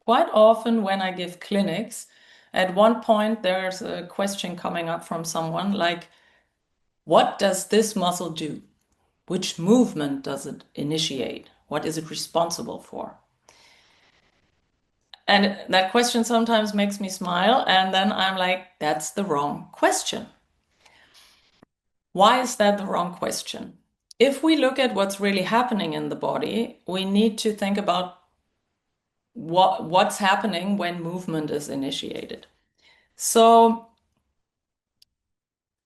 quite often when I give clinics, at one point there's a question coming up from someone like, what does this muscle do? Which movement does it initiate? What is it responsible for? And that question sometimes makes me smile, and then I'm like, that's the wrong question. Why is that the wrong question? If we look at what's really happening in the body, we need to think about what's happening when movement is initiated. So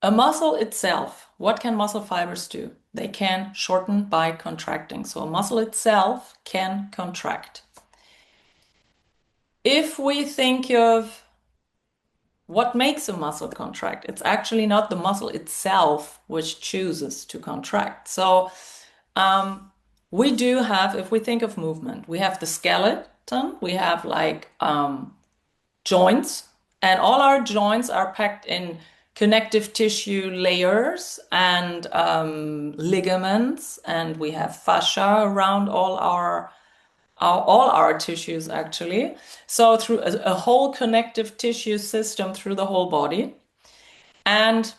a muscle itself, what can muscle fibers do? They can shorten by contracting. So a muscle itself can contract. If we think of what makes a muscle contract, it's actually not the muscle itself which chooses to contract. So we do have, if we think of movement, we have the skeleton, we have like joints, and all our joints are packed in connective tissue layers and ligaments, and we have fascia around all our tissues actually. So through a whole connective tissue system through the whole body. And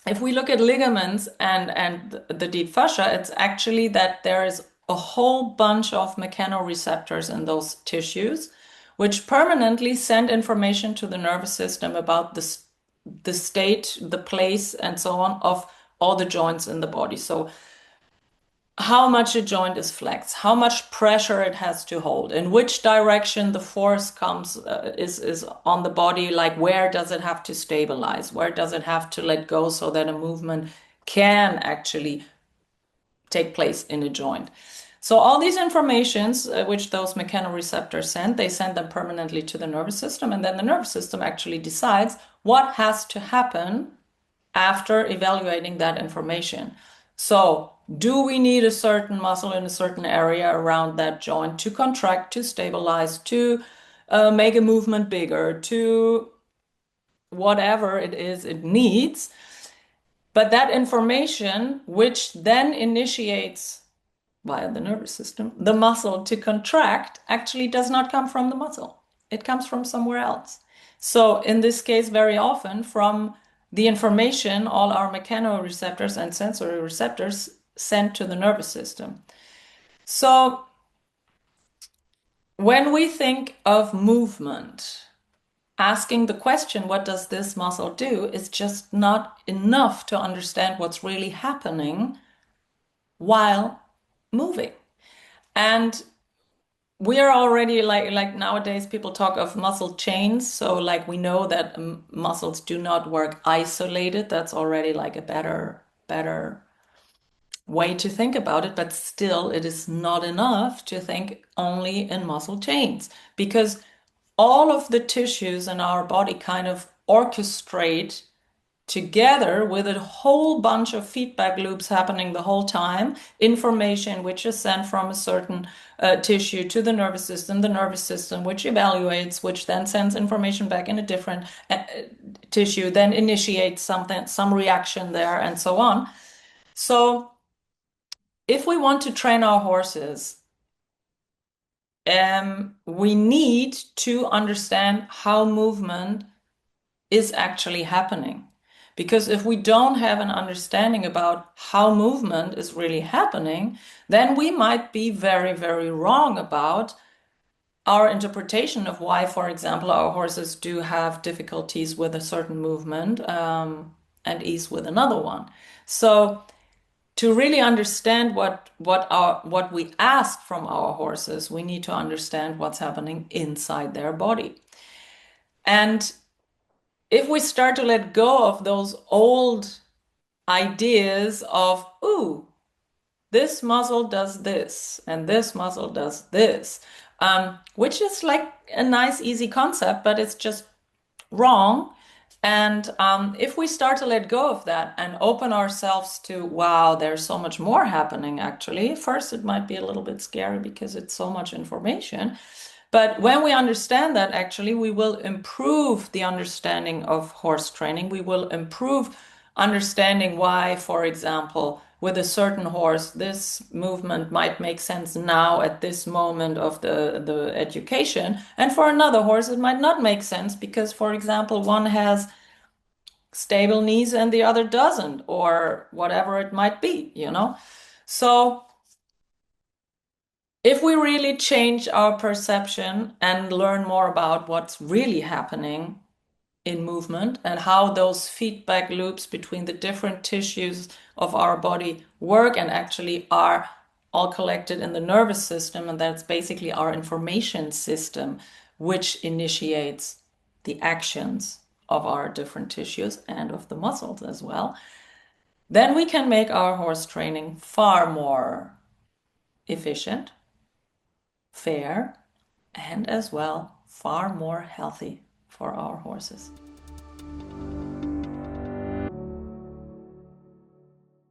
if we look at ligaments and the deep fascia, it's actually that there is a whole bunch of mechanoreceptors in those tissues, which permanently send information to the nervous system about the state, the place, and so on of all the joints in the body. So how much a joint is flexed, how much pressure it has to hold, in which direction the force comes is on the body, like where does it have to stabilize, where does it have to let go so that a movement can actually take place in a joint. So all these informations which those mechanoreceptors send, they send them permanently to the nervous system, and then the nervous system actually decides what has to happen after evaluating that information. So, do we need a certain muscle in a certain area around that joint to contract, to stabilize, to make a movement bigger, to whatever it is it needs? But that information, which then initiates via the nervous system, the muscle to contract, actually does not come from the muscle. It comes from somewhere else. So in this case, very often from the information all our mechanoreceptors and sensory receptors send to the nervous system. So when we think of movement, asking the question, what does this muscle do, is just not enough to understand what's really happening while moving. And we are already like nowadays people talk of muscle chains. So like we know that muscles do not work isolated. That's already like a better way to think about it. But still, it is not enough to think only in muscle chains because all of the tissues in our body kind of orchestrate together with a whole bunch of feedback loops happening the whole time, information which is sent from a certain tissue to the nervous system which evaluates, which then sends information back in a different tissue, then initiates something, some reaction there, and so on. So if we want to train our horses, we need to understand how movement is actually happening. Because if we don't have an understanding about how movement is really happening, then we might be very, very wrong about our interpretation of why, for example, our horses do have difficulties with a certain movement and ease with another one. So to really understand what we ask from our horses, we need to understand what's happening inside their body. And if we start to let go of those old ideas of, ooh, this muscle does this and this muscle does this, which is like a nice, easy concept, but it's just wrong. And if we start to let go of that and open ourselves to, wow, there's so much more happening actually. First, it might be a little bit scary because it's so much information. But when we understand that, actually, we will improve the understanding of horse training. We will improve understanding why, for example, with a certain horse, this movement might make sense now at this moment of the education. And for another horse, it might not make sense because, for example, one has stable knees and the other doesn't, or whatever it might be, you know? So if we really change our perception and learn more about what's really happening in movement and how those feedback loops between the different tissues of our body work and actually are all collected in the nervous system, and that's basically our information system, which initiates the actions of our different tissues and of the muscles as well, then we can make our horse training far more efficient, fair, and as well far more healthy for our horses.